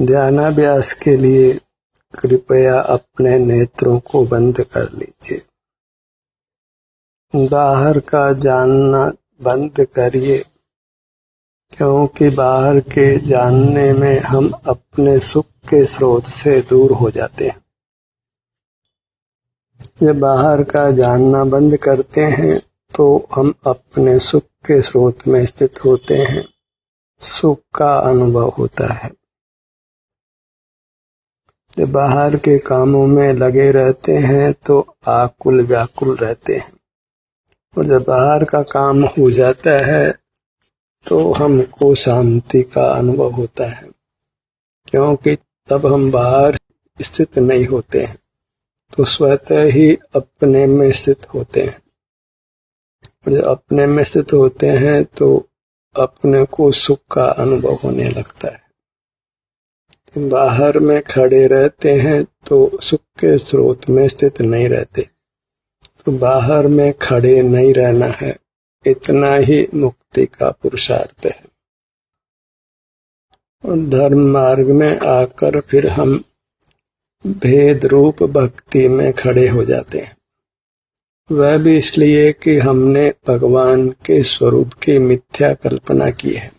ध्यानाभ्यास के लिए कृपया अपने नेत्रों को बंद कर लीजिए। बाहर का जानना बंद करिए, क्योंकि बाहर के जानने में हम अपने सुख के स्रोत से दूर हो जाते हैं। जब बाहर का जानना बंद करते हैं तो हम अपने सुख के स्रोत में स्थित होते हैं, सुख का अनुभव होता है। जब बाहर के कामों में लगे रहते हैं तो आकुल व्याकुल रहते हैं, और जब बाहर का काम हो जाता है तो हमको शांति का अनुभव होता है, क्योंकि तब हम बाहर स्थित नहीं होते हैं, तो स्वतः ही अपने में स्थित होते हैं। और जब अपने में स्थित होते हैं तो अपने को सुख का अनुभव होने लगता है। बाहर में खड़े रहते हैं तो सुख के स्रोत में स्थित नहीं रहते, तो बाहर में खड़े नहीं रहना है, इतना ही मुक्ति का पुरुषार्थ है। और धर्म मार्ग में आकर फिर हम भेद रूप भक्ति में खड़े हो जाते हैं। वह भी इसलिए कि हमने भगवान के स्वरूप की मिथ्या कल्पना की है।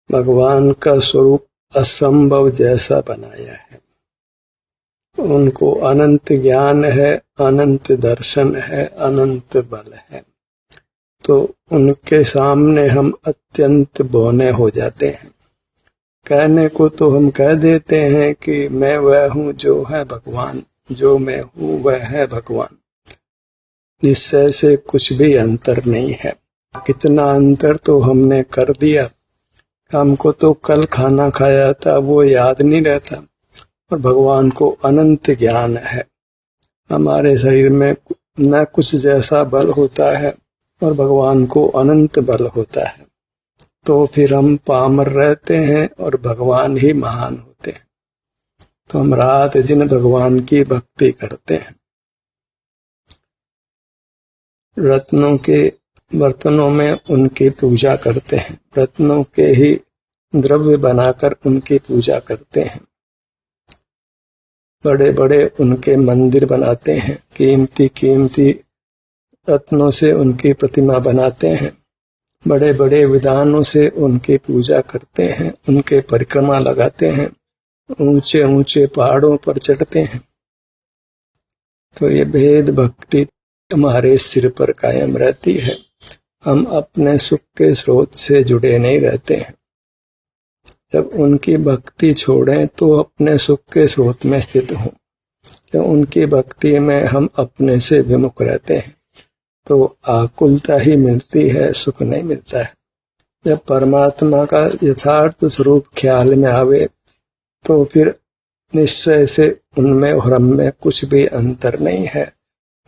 भगवान का स्वरूप असंभव जैसा बनाया है। उनको अनंत ज्ञान है, अनंत दर्शन है, अनंत बल है, तो उनके सामने हम अत्यंत बौने हो जाते हैं। कहने को तो हम कह देते हैं कि मैं वह हूँ जो है भगवान, जो मैं हूँ वह है भगवान। निश्चय से कुछ भी अंतर नहीं है। कितना अंतर तो हमने कर दिया। हमको तो कल खाना खाया था वो याद नहीं रहता, और भगवान को अनंत ज्ञान है। हमारे शरीर में न कुछ जैसा बल होता है और भगवान को अनंत बल होता है, तो फिर हम पामर रहते हैं और भगवान ही महान होते हैं। तो हम रात दिन भगवान की भक्ति करते हैं। रत्नों के बर्तनों में उनकी पूजा करते हैं, रत्नों के ही द्रव्य बनाकर उनकी पूजा करते हैं। बड़े बड़े उनके मंदिर बनाते हैं, कीमती कीमती रत्नों से उनकी प्रतिमा बनाते हैं, बड़े बड़े विधानों से उनकी पूजा करते हैं, उनके परिक्रमा लगाते हैं, ऊंचे ऊंचे पहाड़ों पर चढ़ते हैं। तो ये भेद भक्ति हमारे सिर पर कायम रहती है। हम अपने सुख के स्रोत से जुड़े नहीं रहते हैं। जब उनकी भक्ति छोड़ें तो अपने सुख के स्रोत में स्थित हों। जब उनकी भक्ति में हम अपने से विमुख रहते हैं तो आकुलता ही मिलती है, सुख नहीं मिलता है। जब परमात्मा का यथार्थ स्वरूप ख्याल में आवे तो फिर निश्चय से उनमें और हम में कुछ भी अंतर नहीं है,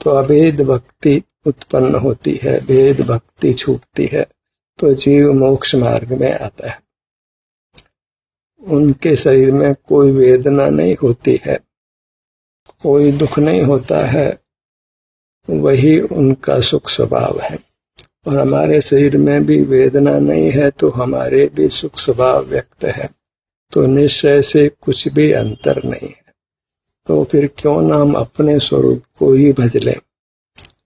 तो अभेद भक्ति उत्पन्न होती है, भेद भक्ति छूटती है, तो जीव मोक्ष मार्ग में आता है। उनके शरीर में कोई वेदना नहीं होती है, कोई दुख नहीं होता है, वही उनका सुख स्वभाव है। और हमारे शरीर में भी वेदना नहीं है तो हमारे भी सुख स्वभाव व्यक्त है, तो निश्चय से कुछ भी अंतर नहीं है। तो फिर क्यों ना हम अपने स्वरूप को ही भज लें।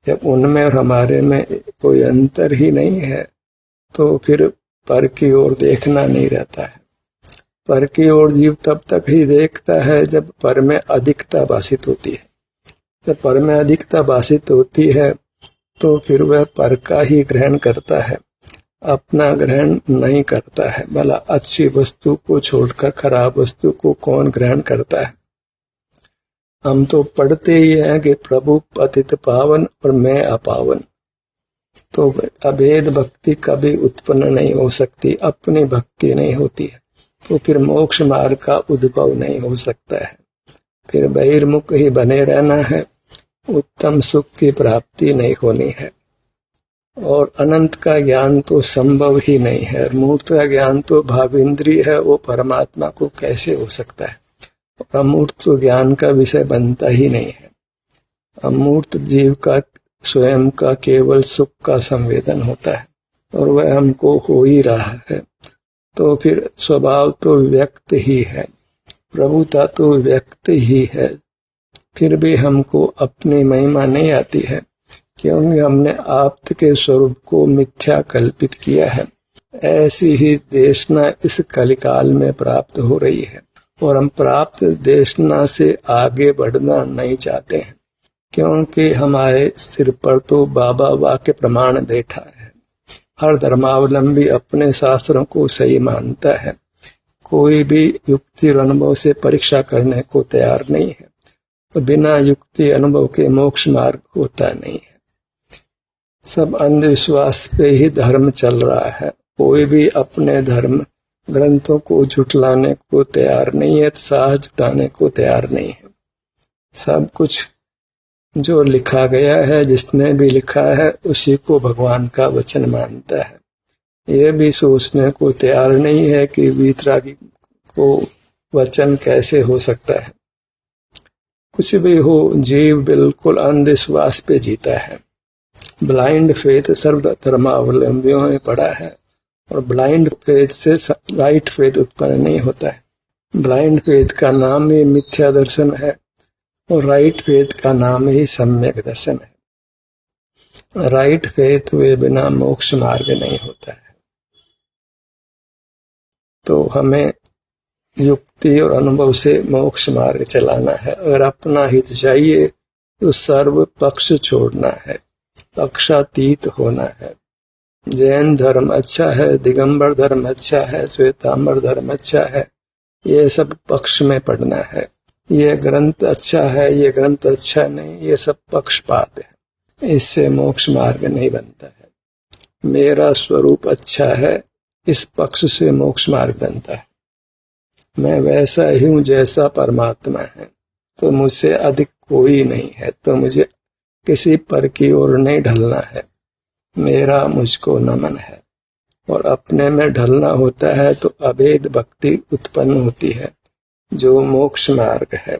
जब उनमें और हमारे में कोई अंतर ही नहीं है तो फिर पर की ओर देखना नहीं रहता है। पर की ओर जीव तब तक ही देखता है जब पर में अधिकता भाषित होती है। जब पर में अधिकता भाषित होती है तो फिर वह पर का ही ग्रहण करता है, अपना ग्रहण नहीं करता है। भला अच्छी वस्तु को छोड़कर खराब वस्तु को कौन ग्रहण करता है। हम तो पढ़ते ही हैं कि प्रभु पतित पावन और मैं अपावन। तो अभेद भक्ति कभी उत्पन्न नहीं हो सकती, अपनी भक्ति नहीं होती है, तो फिर मोक्ष मार्ग का उद्भव नहीं हो सकता है। फिर बहिर्मुख ही बने रहना है, उत्तम सुख की प्राप्ति नहीं होनी है। और अनंत का ज्ञान तो संभव ही नहीं है। मूर्त का ज्ञान तो भावेंद्रीय है, वो परमात्मा को कैसे हो सकता है। अमूर्त तो ज्ञान का विषय बनता ही नहीं है। अमूर्त जीव का स्वयं का केवल सुख का संवेदन होता है, और वह हमको हो ही रहा है। तो फिर स्वभाव तो व्यक्त ही है, प्रभुता तो व्यक्त ही है। फिर भी हमको अपनी महिमा नहीं आती है, क्योंकि हमने आप्त के स्वरूप को मिथ्या कल्पित किया है। ऐसी ही देशना इस कलिकाल में प्राप्त हो रही है, और हम प्राप्त देशना से आगे बढ़ना नहीं चाहते हैं, क्योंकि हमारे सिर पर तो बाबा वाक्य प्रमाण बैठा है। हर धर्मावलंबी अपने शास्त्रों को सही मानता है, कोई भी युक्ति और अनुभव से परीक्षा करने को तैयार नहीं है, तो बिना युक्ति अनुभव के मोक्ष मार्ग होता नहीं है। सब अंधविश्वास पे ही धर्म चल रहा है, कोई भी अपने धर्म ग्रंथों को झुटलाने को तैयार नहीं है, साहस जुटाने को तैयार नहीं है। सब कुछ जो लिखा गया है, जिसने भी लिखा है उसी को भगवान का वचन मानता है। यह भी सोचने को तैयार नहीं है कि वीतरागी को वचन कैसे हो सकता है। कुछ भी हो, जीव बिल्कुल अंधविश्वास पे जीता है। ब्लाइंड फेथ सर्व धर्मावलंबियों में पड़ा है, और ब्लाइंड फेथ से राइट फेथ उत्पन्न नहीं होता है। ब्लाइंड फेथ का नाम ही मिथ्या दर्शन है, और राइट फेथ का नाम ही सम्यक दर्शन है। राइट फेथ हुए बिना मोक्ष मार्ग नहीं होता है। तो हमें युक्ति और अनुभव से मोक्ष मार्ग चलाना है। अगर अपना हित चाहिए तो सर्व पक्ष छोड़ना है, पक्षातीत होना है। जैन धर्म अच्छा है, दिगंबर धर्म अच्छा है, श्वेतांबर धर्म अच्छा है, ये सब पक्ष में पढ़ना है। ये ग्रंथ अच्छा है, ये ग्रंथ अच्छा नहीं, ये सब पक्षपात है। इससे मोक्ष मार्ग नहीं बनता है। मेरा स्वरूप अच्छा है, इस पक्ष से मोक्ष मार्ग बनता है। मैं वैसा ही हूँ जैसा परमात्मा है, तो मुझसे अधिक कोई नहीं है, तो मुझे किसी पर की ओर नहीं ढलना है। मेरा मुझको नमन है, और अपने में ढलना होता है तो अभेद भक्ति उत्पन्न होती है, जो मोक्ष मार्ग है।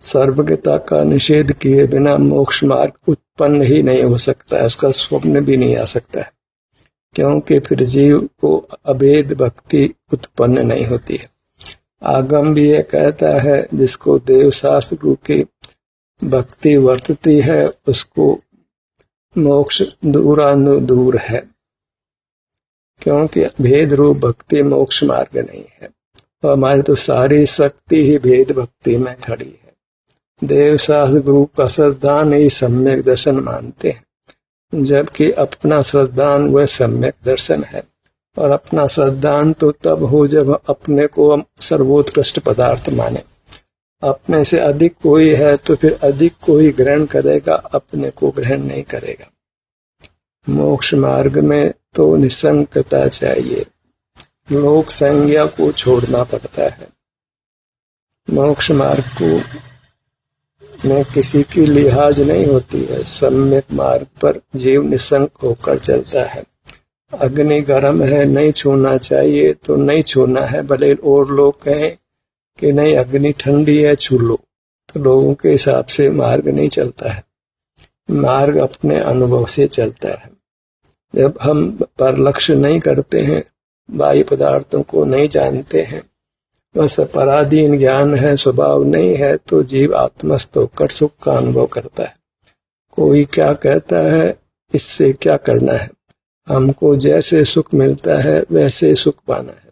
सर्वज्ञता का निषेध किए बिना मोक्ष मार्ग उत्पन्न ही नहीं हो सकता है, उसका स्वप्न भी नहीं आ सकता है, क्योंकि फिर जीव को अभेद भक्ति उत्पन्न नहीं होती है। आगम भी ये कहता है, जिसको देव शास्त्र रूप की भक्ति वर्तती है उसको मोक्ष दूर है, क्योंकि भेद रूप भक्ति मोक्ष मार्ग नहीं है। और हमारी तो सारी शक्ति ही भेद भक्ति में खड़ी है। देव शास्त्र गुरु का श्रद्धान ही सम्यक दर्शन मानते हैं, जबकि अपना श्रद्धान वह सम्यक दर्शन है। और अपना श्रद्धान तो तब हो जब अपने को हम सर्वोत्कृष्ट पदार्थ माने। अपने से अधिक कोई है तो फिर अधिक कोई ग्रहण करेगा, अपने को ग्रहण नहीं करेगा। मोक्ष मार्ग में तो निसंकता चाहिए, लोक संज्ञा को छोड़ना पड़ता है। मोक्ष मार्ग को में किसी की लिहाज नहीं होती है। सम्यक मार्ग पर जीव निसंक होकर चलता है। अग्नि गर्म है, नहीं छूना चाहिए तो नहीं छूना है, भले और लोग कहें कि नहीं अग्नि ठंडी है छू लो, तो लोगों के हिसाब से मार्ग नहीं चलता है। मार्ग अपने अनुभव से चलता है। जब हम पर लक्ष्य नहीं करते हैं, बाह्य पदार्थों को नहीं जानते हैं, बस पराधीन ज्ञान है, स्वभाव नहीं है, तो जीव आत्मस्थ होकर सुख का अनुभव करता है। कोई क्या कहता है, इससे क्या करना है, हमको जैसे सुख मिलता है वैसे सुख पाना है।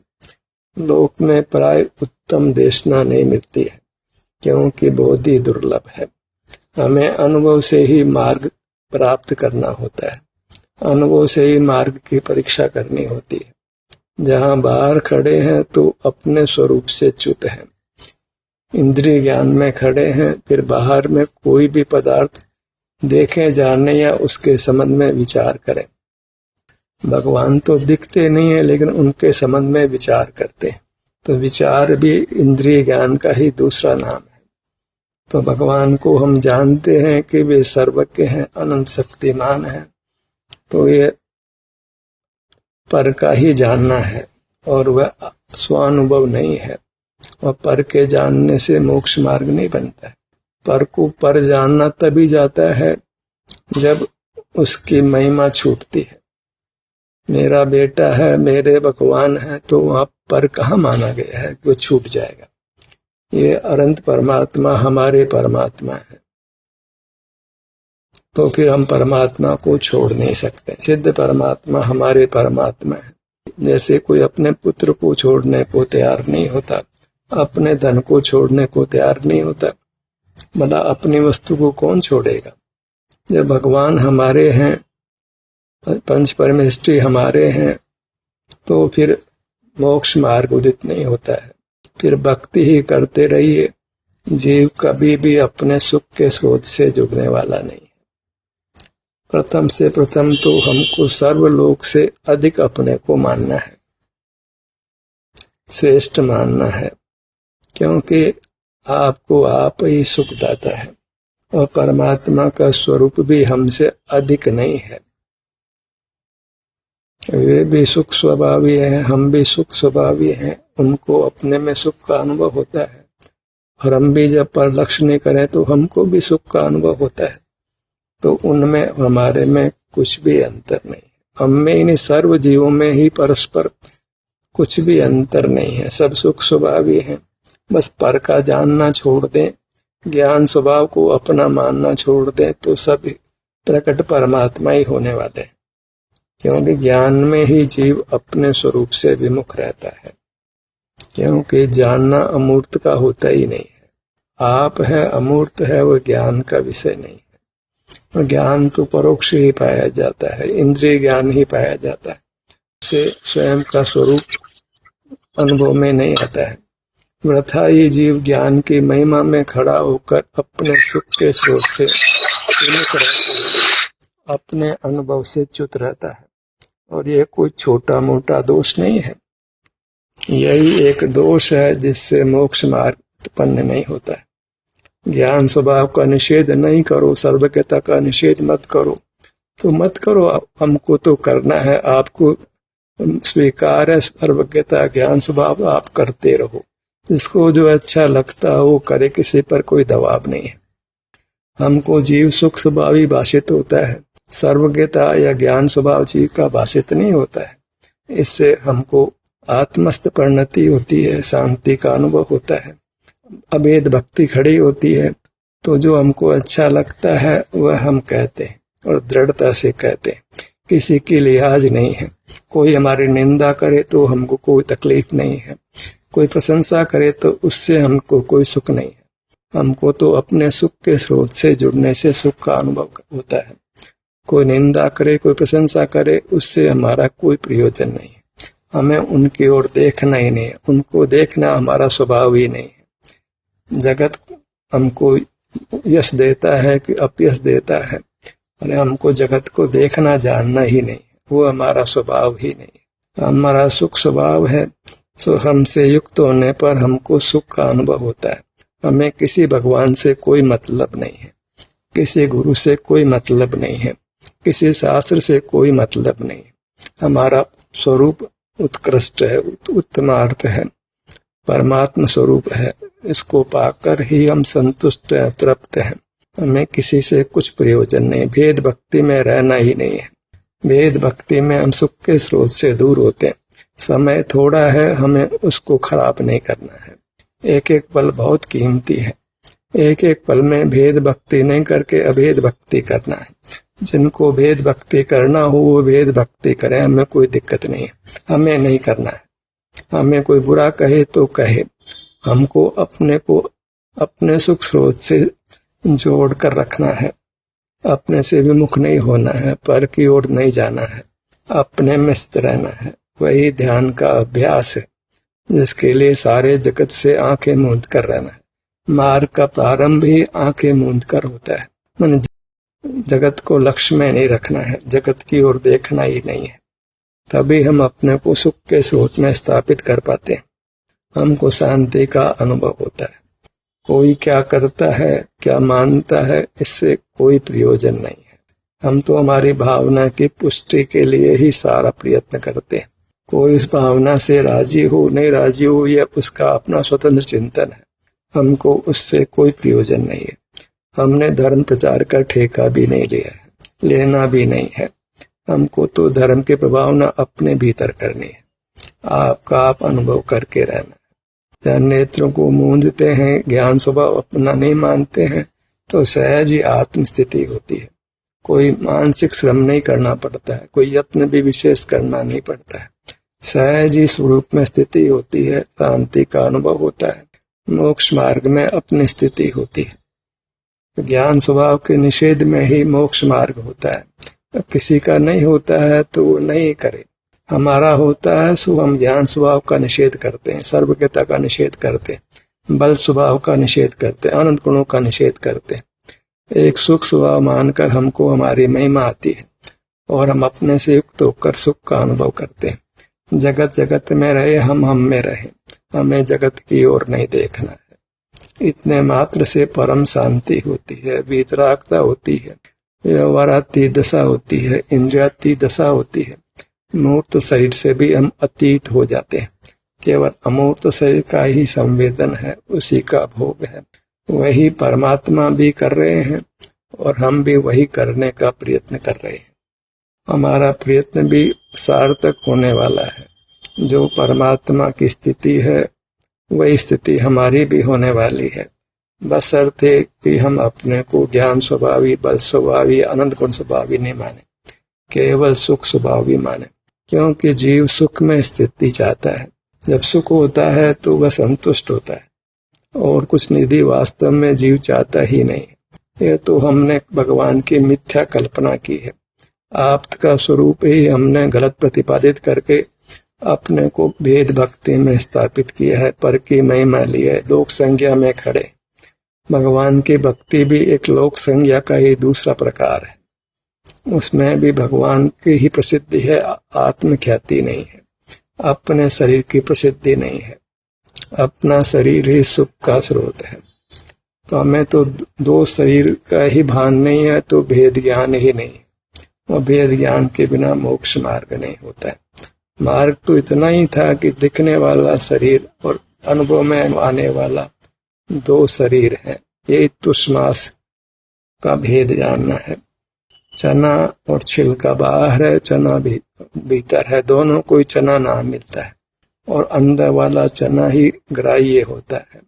लोक में प्राय उत्तम देशना नहीं मिलती है, क्योंकि बहुत ही दुर्लभ है। हमें अनुभव से ही मार्ग प्राप्त करना होता है, अनुभव से ही मार्ग की परीक्षा करनी होती है। जहाँ बाहर खड़े हैं तो अपने स्वरूप से च्युत हैं, इंद्रिय ज्ञान में खड़े हैं, फिर बाहर में कोई भी पदार्थ देखें, जाने या उसके संबंध में विचार करें। भगवान तो दिखते नहीं है, लेकिन उनके संबंध में विचार करते हैं, तो विचार भी इंद्रिय ज्ञान का ही दूसरा नाम है। तो भगवान को हम जानते हैं कि वे सर्वज्ञ हैं, अनंत शक्तिमान हैं, तो ये पर का ही जानना है, और वह स्वानुभव नहीं है। और पर के जानने से मोक्ष मार्ग नहीं बनता है। पर को पर जानना तभी जाता है जब उसकी महिमा छूटती है। मेरा बेटा है, मेरे भगवान है, तो वहां पर कहाँ माना गया है, वो छूट जाएगा। ये अनंत परमात्मा हमारे परमात्मा है, तो फिर हम परमात्मा को छोड़ नहीं सकते। सिद्ध परमात्मा हमारे परमात्मा है। जैसे कोई अपने पुत्र को छोड़ने को तैयार नहीं होता, अपने धन को छोड़ने को तैयार नहीं होता, मतलब अपनी वस्तु को कौन छोड़ेगा। जब भगवान हमारे हैं, पंच परमेष्ठी हमारे हैं, तो फिर मोक्ष मार्ग उदित नहीं होता है। फिर भक्ति ही करते रहिए। जीव कभी भी अपने सुख के स्रोत से जुड़ने वाला नहीं है। प्रथम से प्रथम तो हमको सर्वलोक से अधिक अपने को मानना है, श्रेष्ठ मानना है, क्योंकि आपको आप ही सुखदाता है और परमात्मा का स्वरूप भी हमसे अधिक नहीं है। वे भी सुख स्वभावी हैं, हम भी सुख स्वभावी हैं। उनको अपने में सुख का अनुभव होता है और हम भी जब परलक्ष्य नहीं करें तो हमको भी सुख का अनुभव होता है। तो उनमें हमारे में कुछ भी अंतर नहीं है। हम में इन सर्व जीवों में ही परस्पर कुछ भी अंतर नहीं है। सब सुख स्वभावी हैं। बस पर का जानना छोड़ दें, ज्ञान स्वभाव को अपना मानना छोड़ दें, तो सब प्रकट परमात्मा ही होने वाले हैं। क्योंकि ज्ञान में ही जीव अपने स्वरूप से विमुख रहता है, क्योंकि जानना अमूर्त का होता ही नहीं है। आप है, अमूर्त है, वो ज्ञान का विषय नहीं है। ज्ञान तो परोक्ष ही पाया जाता है, इंद्रिय ज्ञान ही पाया जाता है, से स्वयं का स्वरूप अनुभव में नहीं आता है। वृथा ये जीव ज्ञान की महिमा में खड़ा होकर अपने सुख के स्रोत से विमुख रहता है, अपने अनुभव से च्युत रहता है। और ये कोई छोटा मोटा दोष नहीं है, यही एक दोष है जिससे मोक्ष मार्ग उत्पन्न नहीं होता है। ज्ञान स्वभाव का निषेध नहीं करो, सर्वज्ञता का निषेध मत करो, तो मत करो। हमको तो करना है, आपको स्वीकार है सर्वज्ञता ज्ञान स्वभाव, आप करते रहो। जिसको जो अच्छा लगता है वो करे, किसी पर कोई दबाव नहीं है। हमको जीव सुख स्वभावी भाषित होता है, सर्वज्ञता या ज्ञान स्वभाव जीव का भाषित नहीं होता है। इससे हमको आत्मस्थ परिणति होती है, शांति का अनुभव होता है, अभेद भक्ति खड़ी होती है। तो जो हमको अच्छा लगता है वह हम कहते हैं और दृढ़ता से कहते हैं, किसी की लिहाज नहीं है। कोई हमारी निंदा करे तो हमको कोई तकलीफ नहीं है, कोई प्रशंसा करे तो उससे हमको कोई सुख नहीं है। हमको तो अपने सुख के स्रोत से जुड़ने से सुख का अनुभव होता है। कोई निंदा करे, कोई प्रशंसा करे, उससे हमारा कोई प्रयोजन नहीं है। हमें उनकी ओर देखना ही नहीं है, उनको देखना हमारा स्वभाव ही नहीं है। जगत हमको यश देता है कि अपयश देता है, और हमको जगत को देखना जानना ही नहीं, वो हमारा स्वभाव ही नहीं। हमारा सुख स्वभाव है, सो हमसे युक्त होने पर हमको सुख का अनुभव होता है। हमें किसी भगवान से कोई मतलब नहीं है, किसी गुरु से कोई मतलब नहीं है, किसी शास्त्र से कोई मतलब नहीं है। हमारा स्वरूप उत्कृष्ट है, उत्तमार्थ है, परमात्मा स्वरूप है। इसको पाकर ही हम संतुष्ट हैं, तृप्त हैं। हमें किसी से कुछ प्रयोजन नहीं, भेद भक्ति में रहना ही नहीं है। भेद भक्ति में हम सुख के स्रोत से दूर होते हैं। समय थोड़ा है, हमें उसको खराब नहीं करना है। एक एक पल बहुत कीमती है, एक एक पल में भेद भक्ति नहीं करके अभेद भक्ति करना है। जिनको भेद भक्ति करना हो वो भेद भक्ति करें, हमें कोई दिक्कत नहीं है, हमें नहीं करना है। हमें कोई बुरा कहे तो कहे, हमको अपने को अपने सुख स्रोत से जोड़ कर रखना है, अपने से विमुख नहीं होना है, पर की ओर नहीं जाना है, अपने में स्थित रहना है। वही ध्यान का अभ्यास है, जिसके लिए सारे जगत से आंखें मूंद कर रहना है। मार्ग का प्रारंभ ही आंखें मूंद कर होता है। मन जगत को लक्ष्य में नहीं रखना है, जगत की ओर देखना ही नहीं है, तभी हम अपने को सुख के स्रोत में स्थापित कर पाते हैं। हमको शांति का अनुभव होता है। कोई क्या करता है, क्या मानता है, इससे कोई प्रयोजन नहीं है। हम तो हमारी भावना की पुष्टि के लिए ही सारा प्रयत्न करते हैं। कोई इस भावना से राजी हो नहीं राजी हो, यह उसका अपना स्वतंत्र चिंतन है। हमको उससे कोई प्रयोजन नहीं है। हमने धर्म प्रचार का ठेका भी नहीं लिया है, लेना भी नहीं है। हमको तो धर्म के प्रभावना अपने भीतर करनी है, आपका आप अनुभव करके रहना है। जहाँ नेत्रों को मूंदते हैं, ज्ञान स्वभाव अपना नहीं मानते हैं, तो सहज ही आत्म स्थिति होती है। कोई मानसिक श्रम नहीं करना पड़ता है, कोई यत्न भी विशेष करना नहीं पड़ता है। सहज ही स्वरूप में स्थिति होती है, शांति का अनुभव होता है, मोक्ष मार्ग में अपनी स्थिति होती है। ज्ञान स्वभाव के निषेध में ही मोक्ष मार्ग होता है। अब किसी का नहीं होता है तो वो नहीं करे, हमारा होता है सो हम ज्ञान स्वभाव का निषेध करते हैं, सर्वज्ञता का निषेध करते हैं, बल स्वभाव का निषेध करते हैं, अनंत गुणों का निषेध करते हैं। एक सुख स्वभाव मानकर हमको हमारी महिमा आती है और हम अपने से युक्त होकर सुख का अनुभव करते हैं। जगत जगत में रहे, हम में रहे, हमें जगत की ओर नहीं देखना है। इतने मात्र से परम शांति होती है, वीतरागता होती है, व्यवहाराती दशा होती है, इंद्रियाती दशा होती है। मूर्त शरीर से भी हम अतीत हो जाते हैं। केवल अमूर्त शरीर का ही संवेदन है, उसी का भोग है। वही परमात्मा भी कर रहे हैं और हम भी वही करने का प्रयत्न कर रहे हैं। हमारा प्रयत्न भी सार्थक होने वाला है। जो परमात्मा की स्थिति है वही स्थिति हमारी भी होने वाली है, बशर्ते कि हम अपने को ज्ञान स्वभावी, बल स्वभावी, अनंत गुण स्वभावी नहीं माने, केवल सुख स्वभावी माने। क्योंकि जीव सुख में स्थिति चाहता है। जब सुख होता है तो वह संतुष्ट होता है, और कुछ निधि वास्तव में जीव चाहता ही नहीं। यह तो हमने भगवान की मिथ्या कल्पना की है। आप्त का स्वरूप ही हमने गलत प्रतिपादित करके अपने को भेद भक्ति में स्थापित किया है, पर की महिमा ली है, लोक संज्ञा में खड़े। भगवान की भक्ति भी एक लोक संज्ञा का ही दूसरा प्रकार है। उसमें भी भगवान की ही प्रसिद्धि है, आत्म ख्याति नहीं है, अपने शरीर की प्रसिद्धि नहीं है। अपना शरीर ही सुख का स्रोत है। तो हमें तो दो शरीर का ही भान नहीं है, तो भेद ज्ञान ही नहीं है, और भेद ज्ञान के बिना मोक्ष मार्ग नहीं होता है। मार्ग तो इतना ही था कि दिखने वाला शरीर और अनुभव में आने वाला दो शरीर है, यही तुष्मास का भेद जानना है। चना और छिलका बाहर है, चना भी भीतर है, दोनों को ही चना नाम मिलता है, और अंदर वाला चना ही ग्राह्य होता है,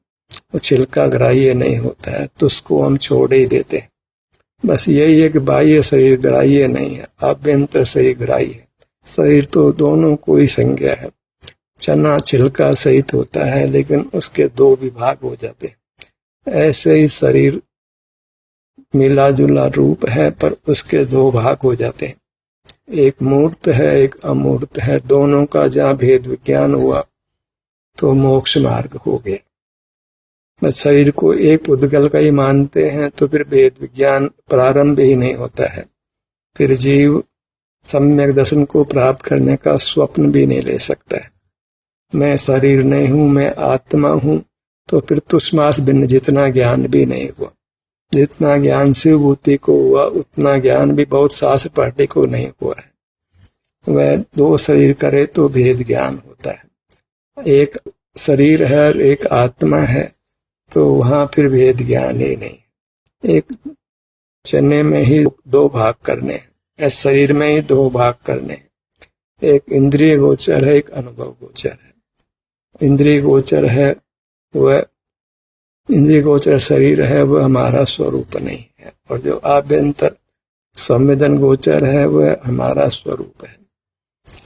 और छिलका ग्राह्य नहीं होता है, तो उसको हम छोड़ ही देते हैं। बस यही है कि बाह्य शरीर ग्राह्य नहीं है, आभ्यंतर शरीर ग्राह्य है। शरीर तो दोनों को ही संज्ञा है। चना छिलका सहित होता है, लेकिन उसके दो विभाग हो जाते हैं। ऐसे ही शरीर मिला जुला रूप है, पर उसके दो भाग हो जाते हैं, एक मूर्त है, एक अमूर्त है। दोनों का जहाँ भेद विज्ञान हुआ तो मोक्ष मार्ग हो गया। बस शरीर को एक उद्गल का ही मानते हैं तो फिर भेद विज्ञान प्रारंभ ही नहीं होता है। फिर जीव सम्यक दर्शन को प्राप्त करने का स्वप्न भी नहीं ले सकता है। मैं शरीर नहीं हूँ, मैं आत्मा हूँ, तो फिर तुष्मास भिन्न जितना ज्ञान भी नहीं हुआ। जितना ज्ञान शिवभूति को हुआ उतना ज्ञान भी बहुत शास्त्र पढ़ने को नहीं हुआ है। वह दो शरीर करे तो भेद ज्ञान होता है। एक शरीर है, एक आत्मा है, तो वहां फिर भेद ज्ञान ही नहीं। एक चने में ही दो भाग करने हैं, इस शरीर में ही दो भाग करने हैं। एक इंद्रिय गोचर है, एक अनुभव गोचर है। इंद्रिय गोचर है वह इंद्रिय गोचर शरीर है, वह हमारा स्वरूप नहीं है, और जो आभ्यंतर संवेदन गोचर है वह हमारा स्वरूप है।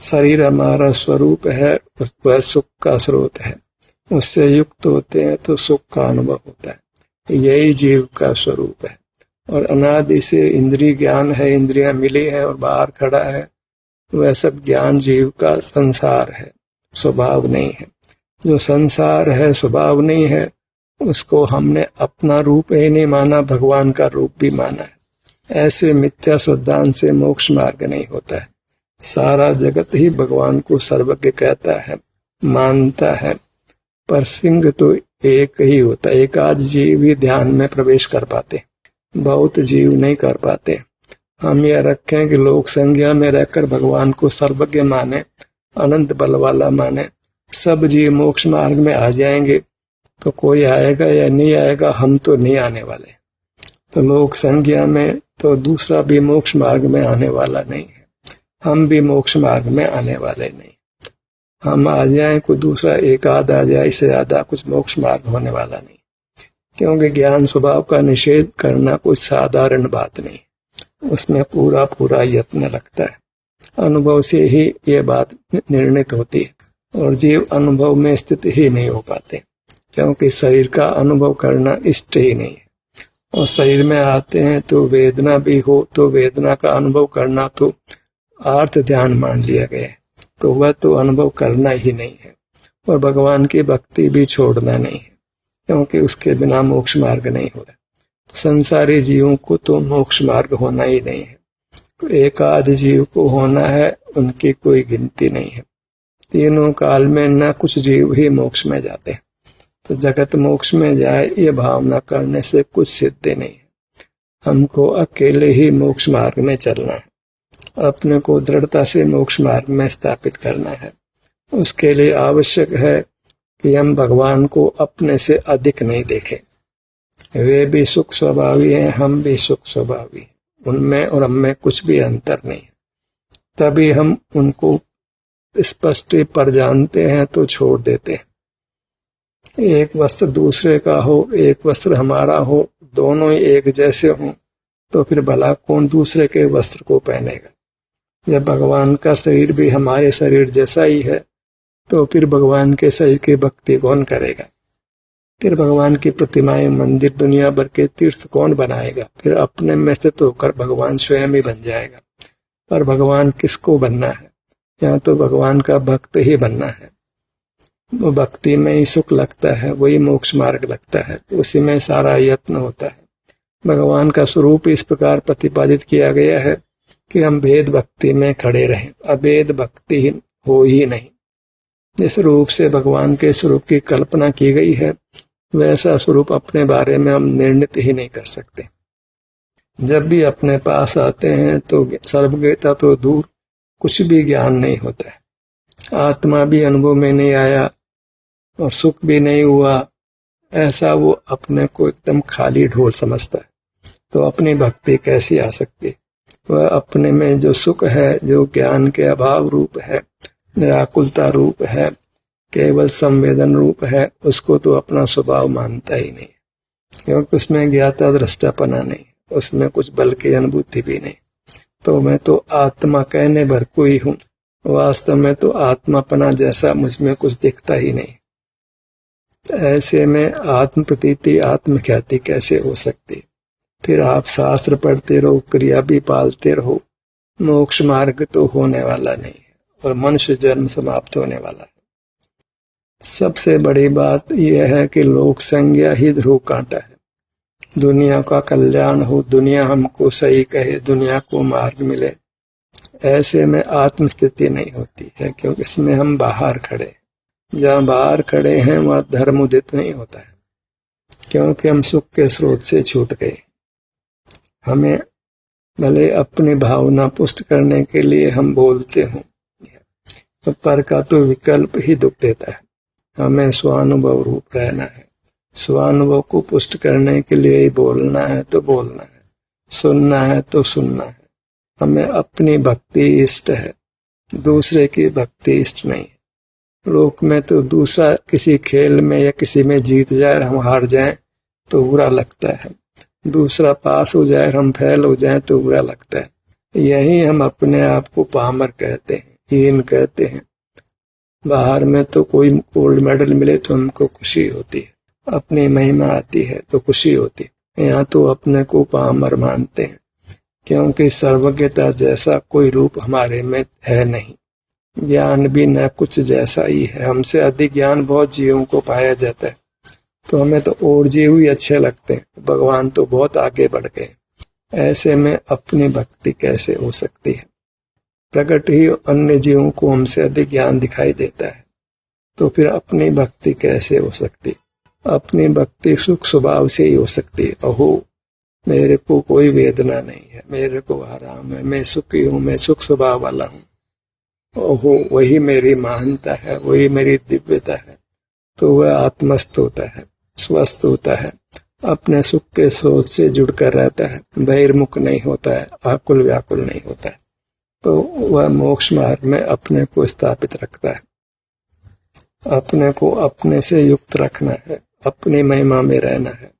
शरीर हमारा स्वरूप है, वह सुख का स्रोत है। उससे युक्त होते हैं तो सुख का अनुभव होता है। यही जीव का स्वरूप है, और अनादि से इंद्रिय ज्ञान है, इंद्रियां मिली है और बाहर खड़ा है, वह सब ज्ञान जीव का संसार है, स्वभाव नहीं है। जो संसार है, स्वभाव नहीं है, उसको हमने अपना रूप ही नहीं माना, भगवान का रूप भी माना है। ऐसे मिथ्या सिद्धांत से मोक्ष मार्ग नहीं होता है। सारा जगत ही भगवान को सर्वज्ञ कहता है, मानता है, पर सिंह तो एक ही होता है। एक आध जीव ही ध्यान में प्रवेश कर पाते, बहुत जीव नहीं कर पाते। हम यह रखें कि लोक संज्ञा में रहकर भगवान को सर्वज्ञ माने, अनंत बल वाला माने, सब जीव मोक्ष मार्ग में आ जाएंगे, तो कोई आएगा या नहीं आएगा, हम तो नहीं आने वाले। तो लोक संज्ञा में तो दूसरा भी मोक्ष मार्ग में आने वाला नहीं है। हम भी मोक्ष मार्ग में आने वाले नहीं। हम आ जाए, कोई दूसरा एक आध आ जाए, इससे ज्यादा कुछ मोक्ष मार्ग होने वाला नहीं। क्योंकि ज्ञान स्वभाव का निषेध करना कोई साधारण बात नहीं, उसमें पूरा पूरा यत्न लगता है। अनुभव से ही ये बात निर्णित होती है और जीव अनुभव में स्थित ही नहीं हो पाते, क्योंकि शरीर का अनुभव करना इष्ट ही नहीं है। और शरीर में आते हैं तो वेदना भी हो तो वेदना का अनुभव करना तो आर्थ ध्यान मान लिया गया है, तो वह तो अनुभव करना ही नहीं है। और भगवान की भक्ति भी छोड़ना नहीं है, क्योंकि उसके बिना मोक्ष मार्ग नहीं होता। संसारी जीवों को तो मोक्ष मार्ग होना ही नहीं है। एक आध जीव को होना है, उनकी कोई गिनती नहीं है। तीनों काल में न कुछ जीव ही मोक्ष में जाते हैं। तो जगत मोक्ष में जाए ये भावना करने से कुछ सिद्ध नहीं है। हमको अकेले ही मोक्ष मार्ग में चलना है, अपने को दृढ़ता से मोक्ष मार्ग में स्थापित करना है। उसके लिए आवश्यक है कि हम भगवान को अपने से अधिक नहीं देखें। वे भी सुख स्वभावी हैं, हम भी सुख स्वभावी हैं, उनमें और हम में कुछ भी अंतर नहीं है। तभी हम उनको स्पष्ट पर जानते हैं तो छोड़ देते हैं। एक वस्त्र दूसरे का हो, एक वस्त्र हमारा हो, दोनों ही एक जैसे हों, तो फिर भला कौन दूसरे के वस्त्र को पहनेगा। जब भगवान का शरीर भी हमारे शरीर जैसा ही है, तो फिर भगवान के शरीर की भक्ति कौन करेगा। फिर भगवान की प्रतिमाएं, मंदिर, दुनिया भर के तीर्थ कौन बनाएगा। फिर अपने में स्थित होकर भगवान स्वयं ही बन जाएगा। पर भगवान किसको बनना है, यहाँ तो भगवान का भक्त ही बनना है। वो भक्ति में ही सुख लगता है, वही मोक्ष मार्ग लगता है, उसी में सारा यत्न होता है। भगवान का स्वरूप इस प्रकार प्रतिपादित किया गया है कि हम भेद भक्ति में खड़े रहें, अभेद भक्ति हो ही नहीं। जिस रूप से भगवान के स्वरूप की कल्पना की गई है, वैसा स्वरूप अपने बारे में हम निर्णित ही नहीं कर सकते। जब भी अपने पास आते हैं तो सर्वज्ञता तो दूर, कुछ भी ज्ञान नहीं होता है। आत्मा भी अनुभव में नहीं आया और सुख भी नहीं हुआ, ऐसा वो अपने को एकदम खाली ढोल समझता है। तो अपनी भक्ति कैसी आ सकती। वह अपने में जो सुख है, जो ज्ञान के अभाव रूप है, निराकुलता रूप है, केवल संवेदन रूप है, उसको तो अपना स्वभाव मानता ही नहीं, क्योंकि उसमें ज्ञाता दृष्टापना नहीं, उसमें कुछ बल की अनुभूति भी नहीं। तो मैं तो आत्मा कहने भर को ही हूँ, वास्तव में तो आत्मापना जैसा मुझमें कुछ दिखता ही नहीं। ऐसे में आत्म प्रतीति, आत्मख्याति कैसे हो सकती। फिर आप शास्त्र पढ़ते रहो, क्रिया भी पालते रहो, मोक्ष मार्ग तो होने वाला नहीं है और मनुष्य जन्म समाप्त होने वाला है। सबसे बड़ी बात यह है कि लोक संज्ञा ही ध्रुव कांटा है। दुनिया का कल्याण हो, दुनिया हमको सही कहे, दुनिया को मार्ग मिले, ऐसे में आत्म स्थिति नहीं होती है, क्योंकि इसमें हम बाहर खड़े, जहाँ बाहर खड़े हैं वहाँ धर्म उदित नहीं होता है, क्योंकि हम सुख के स्रोत से छूट गए। हमें भले अपनी भावना पुष्ट करने के लिए हम बोलते हों, तो पर का तो विकल्प ही दुख देता है। हमें स्वानुभव रूप रहना है, स्वानुभव को पुष्ट करने के लिए ही बोलना है तो बोलना है, सुनना है तो सुनना है। हमें अपनी भक्ति इष्ट है, दूसरे की भक्ति इष्ट नहीं है। लोक में तो दूसरा किसी खेल में या किसी में जीत जाए, हम हार जाएं तो बुरा लगता है, दूसरा पास हो जाए, हम फेल हो जाएं तो बुरा लगता है। यही हम अपने आप को पामर कहते हैं, हीन कहते हैं। बाहर में तो कोई गोल्ड मेडल मिले तो हमको खुशी होती है, अपनी महिमा आती है तो खुशी होती है। यहाँ तो अपने को पामर मानते हैं, क्योंकि सर्वज्ञता जैसा कोई रूप हमारे में है नहीं। ज्ञान भी न कुछ जैसा ही है, हमसे अधिक ज्ञान बहुत जीवों को पाया जाता है, तो हमें तो और जीव ही अच्छे लगते हैं, भगवान तो बहुत आगे बढ़ गए। ऐसे में अपनी भक्ति कैसे हो सकती है। प्रकट ही अन्य जीवों को हमसे अधिक ज्ञान दिखाई देता है, तो फिर अपनी भक्ति कैसे हो सकती। अपनी भक्ति सुख स्वभाव से ही हो सकती है। अहो मेरे को कोई वेदना नहीं है, मेरे को आराम है, मैं सुखी हूँ, मैं सुख स्वभाव वाला हूँ, ओहो वही मेरी महानता है, वही मेरी दिव्यता है। तो वह आत्मस्थ होता है, स्वस्थ होता है, अपने सुख के स्रोत से जुड़कर रहता है, बहिर्मुख नहीं होता है, आकुल व्याकुल नहीं होता है। तो वह मोक्ष मार्ग में अपने को स्थापित रखता है। अपने को अपने से युक्त रखना है, अपनी महिमा में रहना है।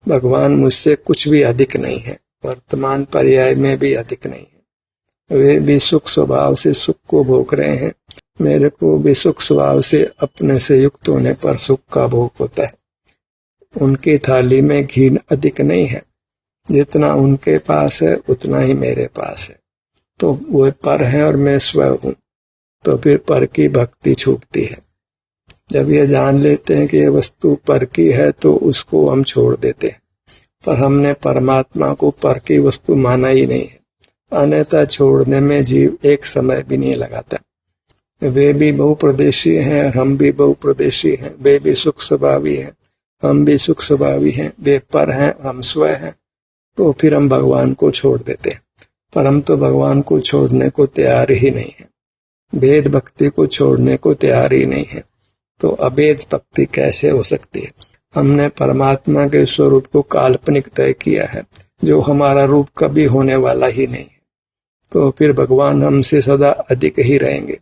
भगवान मुझसे कुछ भी अधिक नहीं है, वर्तमान पर्याय में भी अधिक नहीं है। वे भी सुख स्वभाव से सुख को भोग रहे हैं, मेरे को भी सुख स्वभाव से अपने से युक्त होने पर सुख का भोग होता है। उनकी थाली में घी अधिक नहीं है, जितना उनके पास है उतना ही मेरे पास है। तो वो पर है और मैं स्वयं हूँ, तो फिर पर की भक्ति छूटती है। जब ये जान लेते हैं कि ये वस्तु पर की है तो उसको हम छोड़ देते हैं, पर हमने परमात्मा को पर की वस्तु माना ही नहीं है। अन्यथा छोड़ने में जीव एक समय भी नहीं लगाता। वे भी बहुप्रदेशी हैं और हम भी बहुप्रदेशी हैं। वे भी सुख स्वभावी हैं, हम भी सुख स्वभावी हैं। वे पर हैं, हम स्वयं हैं। तो फिर हम भगवान को छोड़ देते हैं, पर हम तो भगवान को छोड़ने को तैयार ही नहीं है। भेद भक्ति को छोड़ने को तैयार ही नहीं है, तो अभेद भक्ति कैसे हो सकती है। हमने परमात्मा के स्वरूप को काल्पनिक तय किया है, जो हमारा रूप कभी होने वाला ही नहीं है। तो फिर भगवान हमसे सदा अधिक ही रहेंगे।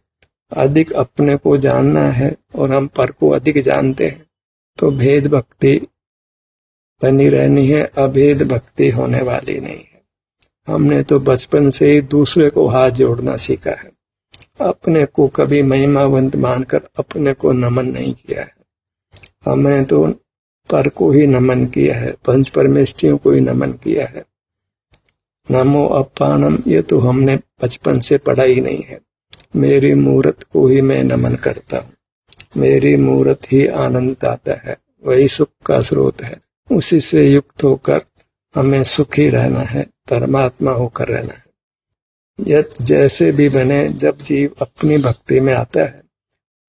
अधिक अपने को जानना है और हम पर को अधिक जानते हैं, तो भेद भक्ति बनी रहनी है, अभेद भक्ति होने वाली नहीं है। हमने तो बचपन से ही दूसरे को हाथ जोड़ना सीखा है, अपने को कभी महिमावंत मानकर अपने को नमन नहीं किया है। हमने तो पर को ही नमन किया है, पंच परमेष्ठियों को ही नमन किया है। नमो अपानम, ये तो हमने बचपन से पढ़ा ही नहीं है। मेरी मूरत को ही मैं नमन करता हूँ, मेरी मूरत ही आनंद दाता है, वही सुख का स्रोत है। उसी से युक्त होकर हमें सुखी रहना है, परमात्मा होकर रहना है। यह जैसे भी बने, जब जीव अपनी भक्ति में आता है,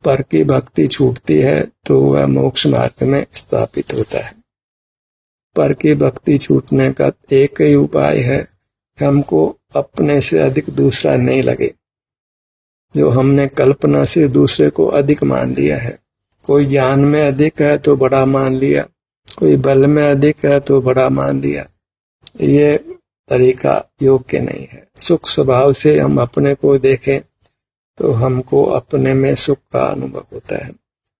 पर की भक्ति छूटती है तो वह मोक्ष मार्ग में स्थापित होता है। पर की भक्ति छूटने का एक ही उपाय है, हमको अपने से अधिक दूसरा नहीं लगे। जो हमने कल्पना से दूसरे को अधिक मान लिया है, कोई ज्ञान में अधिक है तो बड़ा मान लिया, कोई बल में अधिक है तो बड़ा मान लिया, ये तरीका योग्य नहीं है। सुख स्वभाव से हम अपने को देखें तो हमको अपने में सुख का अनुभव होता है,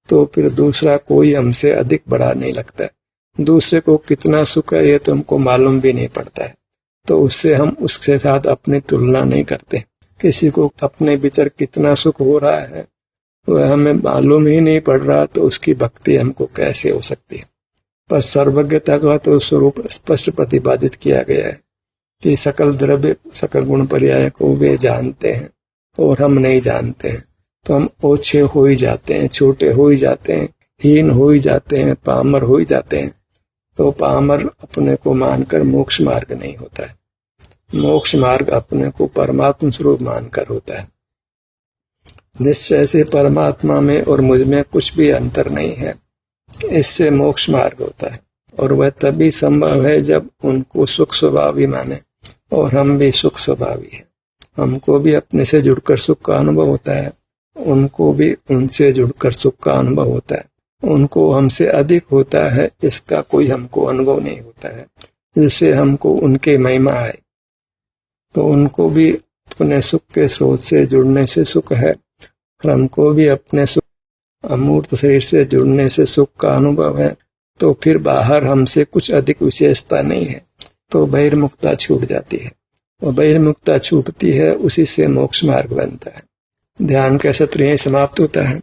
तो फिर दूसरा कोई हमसे अधिक बड़ा नहीं लगता है। दूसरे को कितना सुख है ये तो हमको मालूम भी नहीं पड़ता है, तो उससे हम उसके साथ अपनी तुलना नहीं करते। किसी को अपने भीतर कितना सुख हो रहा है वह हमें मालूम ही नहीं पड़ रहा, तो उसकी भक्ति हमको कैसे हो सकती है। पर सर्वज्ञता का तो स्वरूप स्पष्ट प्रतिपादित किया गया है कि सकल द्रव्य सकल गुण पर्याय को वे जानते हैं और हम नहीं जानते हैं, तो हम ओछे हो ही जाते हैं, छोटे हो ही जाते हैं, हीन हो ही जाते हैं, पामर हो ही जाते हैं। तो पामर अपने को मानकर मोक्ष मार्ग नहीं होता है। मोक्ष मार्ग अपने को परमात्मा स्वरूप मानकर होता है। निश्चय से परमात्मा में और मुझ में कुछ भी अंतर नहीं है, इससे मोक्ष मार्ग होता है। और वह तभी संभव है जब उनको सुख स्वभावी माने, और हम भी सुख स्वभावी है। हमको भी अपने से जुड़कर सुख का अनुभव होता है, उनको भी उनसे जुड़कर सुख का अनुभव होता है। उनको हमसे अधिक होता है, इसका कोई हमको अनुभव नहीं होता है, जिससे हमको उनके महिमा आए। तो उनको भी अपने सुख के स्रोत से जुड़ने से सुख है, और हमको भी अपने सुख अमूर्त शरीर से जुड़ने से सुख का अनुभव है। तो फिर बाहर हमसे कुछ अधिक विशेषता नहीं है, तो बहिर्मुखता छूट जाती है, और बहिर्मुखता छूटती है, उसी से मोक्ष मार्ग बनता है। ध्यान का सत्र यहीं समाप्त होता है।